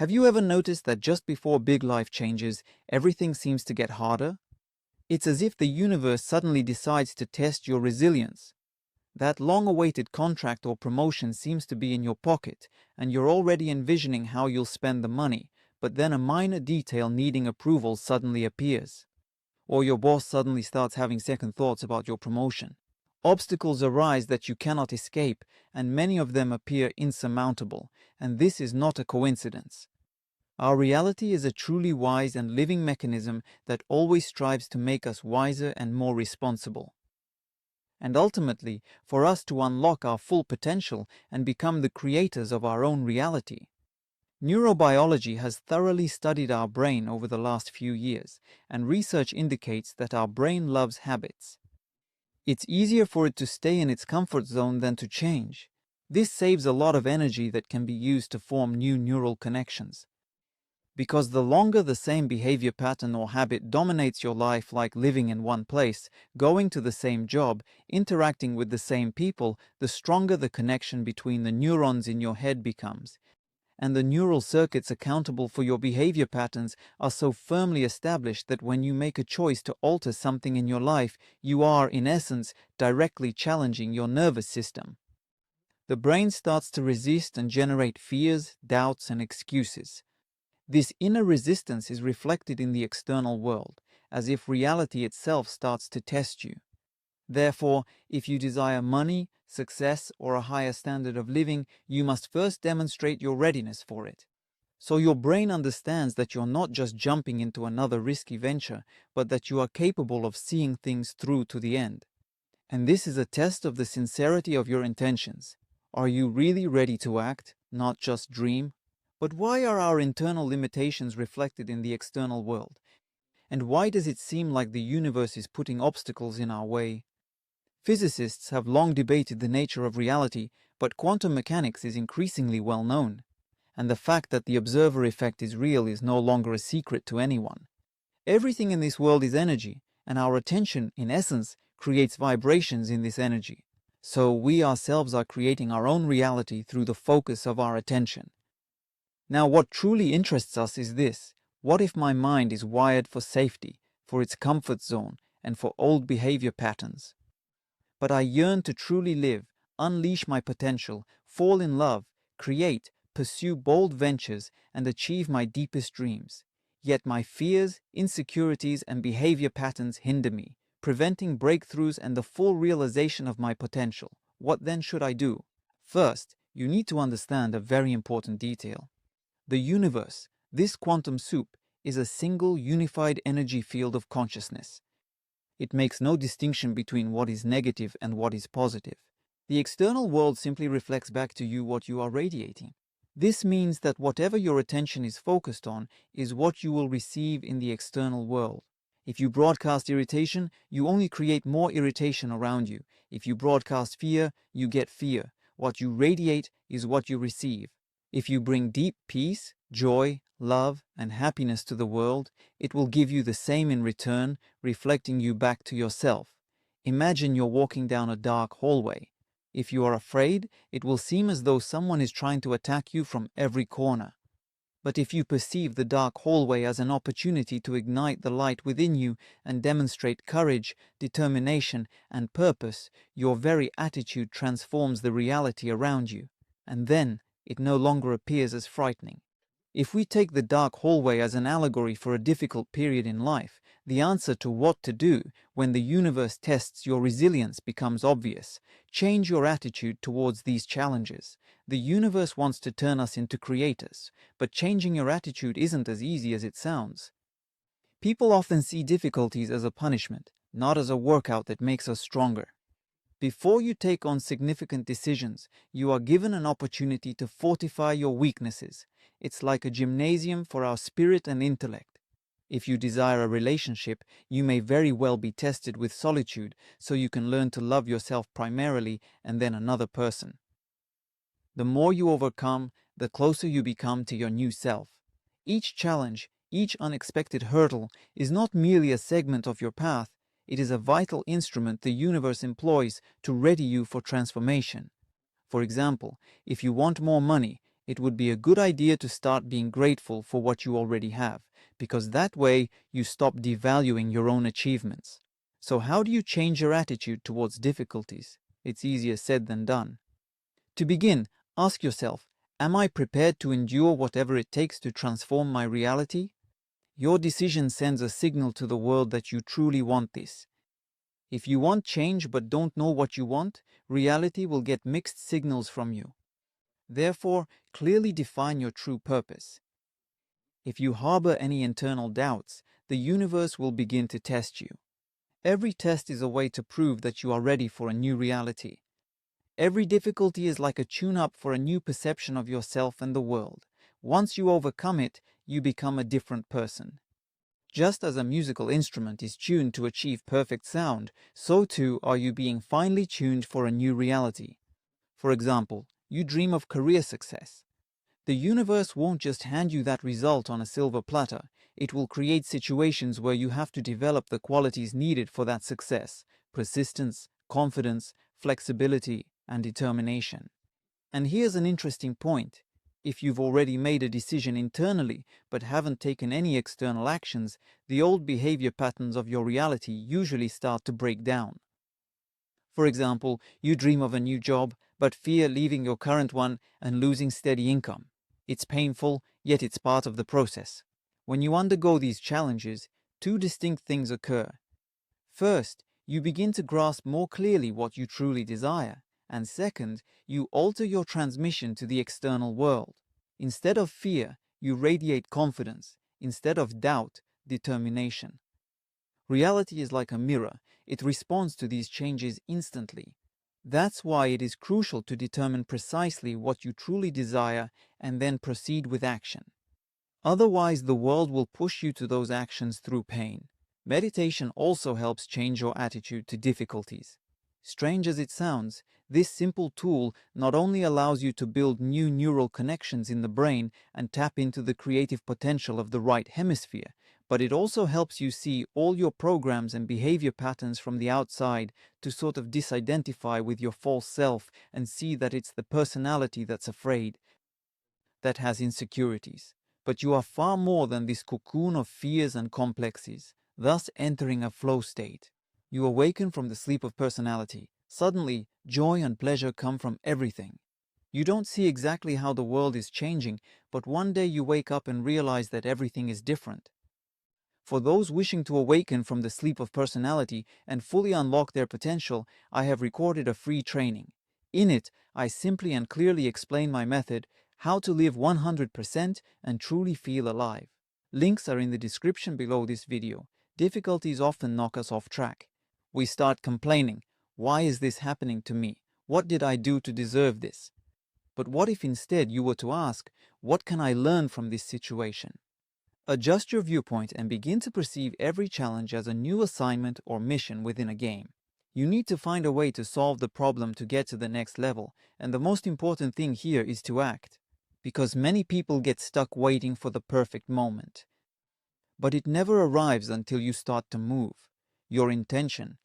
Have you ever noticed that just before big life changes, everything seems to get harder? It's as if the universe suddenly decides to test your resilience. That long-awaited contract or promotion seems to be in your pocket, and you're already envisioning how you'll spend the money, but then a minor detail needing approval suddenly appears. Or your boss suddenly starts having second thoughts about your promotion. Obstacles arise that you cannot escape, and many of them appear insurmountable, and this is not a coincidence. Our reality is a truly wise and living mechanism that always strives to make us wiser and more responsible. And ultimately, for us to unlock our full potential and become the creators of our own reality. Neurobiology has thoroughly studied our brain over the last few years, and research indicates that our brain loves habits. It's easier for it to stay in its comfort zone than to change. This saves a lot of energy that can be used to form new neural connections. Because the longer the same behavior pattern or habit dominates your life, like living in one place, going to the same job, interacting with the same people, the stronger the connection between the neurons in your head becomes. And the neural circuits accountable for your behavior patterns are so firmly established that when you make a choice to alter something in your life, you are, in essence, directly challenging your nervous system. The brain starts to resist and generate fears, doubts, and excuses. This inner resistance is reflected in the external world, as if reality itself starts to test you. Therefore, if you desire money, success, or a higher standard of living, you must first demonstrate your readiness for it. So your brain understands that you're not just jumping into another risky venture, but that you are capable of seeing things through to the end. And this is a test of the sincerity of your intentions. Are you really ready to act, not just dream? But why are our internal limitations reflected in the external world? And why does it seem like the universe is putting obstacles in our way? Physicists have long debated the nature of reality, but quantum mechanics is increasingly well known. And the fact that the observer effect is real is no longer a secret to anyone. Everything in this world is energy, and our attention, in essence, creates vibrations in this energy. So we ourselves are creating our own reality through the focus of our attention. Now, what truly interests us is this: what if my mind is wired for safety, for its comfort zone, and for old behavior patterns? But I yearn to truly live, unleash my potential, fall in love, create, pursue bold ventures, and achieve my deepest dreams. Yet my fears, insecurities, and behavior patterns hinder me, preventing breakthroughs and the full realization of my potential. What then should I do? First, you need to understand a very important detail. The universe, this quantum soup, is a single unified energy field of consciousness. It makes no distinction between what is negative and what is positive. The external world simply reflects back to you what you are radiating. This means that whatever your attention is focused on is what you will receive in the external world. If you broadcast irritation, you only create more irritation around you. If you broadcast fear, you get fear. What you radiate is what you receive. If you bring deep peace, joy, love, and happiness to the world, it will give you the same in return, reflecting you back to yourself. Imagine you're walking down a dark hallway. If you are afraid, it will seem as though someone is trying to attack you from every corner. But if you perceive the dark hallway as an opportunity to ignite the light within you and demonstrate courage, determination, and purpose, your very attitude transforms the reality around you. And then, it no longer appears as frightening. If we take the dark hallway as an allegory for a difficult period in life, the answer to what to do when the universe tests your resilience becomes obvious. Change your attitude towards these challenges. The universe wants to turn us into creators, but changing your attitude isn't as easy as it sounds. People often see difficulties as a punishment, not as a workout that makes us stronger. Before you take on significant decisions, you are given an opportunity to fortify your weaknesses. It's like a gymnasium for our spirit and intellect. If you desire a relationship, you may very well be tested with solitude, so you can learn to love yourself primarily and then another person. The more you overcome, the closer you become to your new self. Each challenge, each unexpected hurdle, is not merely a segment of your path. It is a vital instrument the universe employs to ready you for transformation. For example, if you want more money, it would be a good idea to start being grateful for what you already have, because that way you stop devaluing your own achievements. So how do you change your attitude towards difficulties? It's easier said than done. To begin, ask yourself, am I prepared to endure whatever it takes to transform my reality? Your decision sends a signal to the world that you truly want this. If you want change but don't know what you want, reality will get mixed signals from you. Therefore, clearly define your true purpose. If you harbor any internal doubts, the universe will begin to test you. Every test is a way to prove that you are ready for a new reality. Every difficulty is like a tune-up for a new perception of yourself and the world. Once you overcome it, you become a different person. Just as a musical instrument is tuned to achieve perfect sound, so too are you being finely tuned for a new reality. For example, you dream of career success. The universe won't just hand you that result on a silver platter. It will create situations where you have to develop the qualities needed for that success: persistence, confidence, flexibility, and determination. And here's an interesting point. If you've already made a decision internally but haven't taken any external actions, the old behavior patterns of your reality usually start to break down. For example, you dream of a new job but fear leaving your current one and losing steady income. It's painful, yet it's part of the process. When you undergo these challenges, two distinct things occur. First, you begin to grasp more clearly what you truly desire. And second, you alter your transmission to the external world. Instead of fear, you radiate confidence. Instead of doubt, determination. Reality is like a mirror. It responds to these changes instantly. That's why it is crucial to determine precisely what you truly desire and then proceed with action. Otherwise, the world will push you to those actions through pain. Meditation also helps change your attitude to difficulties. Strange as it sounds, this simple tool not only allows you to build new neural connections in the brain and tap into the creative potential of the right hemisphere, but it also helps you see all your programs and behavior patterns from the outside to sort of disidentify with your false self and see that it's the personality that's afraid, that has insecurities. But you are far more than this cocoon of fears and complexes, thus entering a flow state. You awaken from the sleep of personality. Suddenly, joy and pleasure come from everything. You don't see exactly how the world is changing, but one day you wake up and realize that everything is different. For those wishing to awaken from the sleep of personality and fully unlock their potential, I have recorded a free training. In it, I simply and clearly explain my method, how to live 100% and truly feel alive. Links are in the description below this video. Difficulties often knock us off track. We start complaining, why is this happening to me? What did I do to deserve this? But what if instead you were to ask, what can I learn from this situation? Adjust your viewpoint and begin to perceive every challenge as a new assignment or mission within a game. You need to find a way to solve the problem to get to the next level, and the most important thing here is to act. Because many people get stuck waiting for the perfect moment. But it never arrives until you start to move. Your intention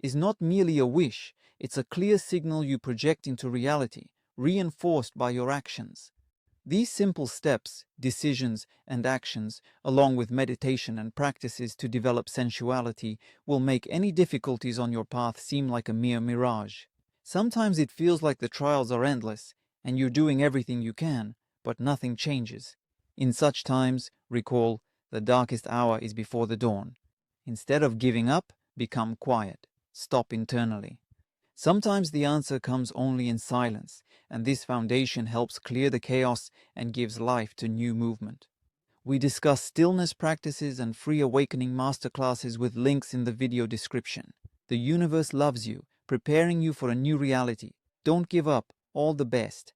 is not merely a wish, it's a clear signal you project into reality, reinforced by your actions. These simple steps, decisions, and actions, along with meditation and practices to develop sensuality, will make any difficulties on your path seem like a mere mirage. Sometimes it feels like the trials are endless, and you're doing everything you can, but nothing changes. In such times, recall, the darkest hour is before the dawn. Instead of giving up, become quiet. Stop internally. Sometimes the answer comes only in silence, and this foundation helps clear the chaos and gives life to new movement. We discuss stillness practices and free awakening masterclasses with links in the video description. The universe loves you, preparing you for a new reality. Don't give up. All the best.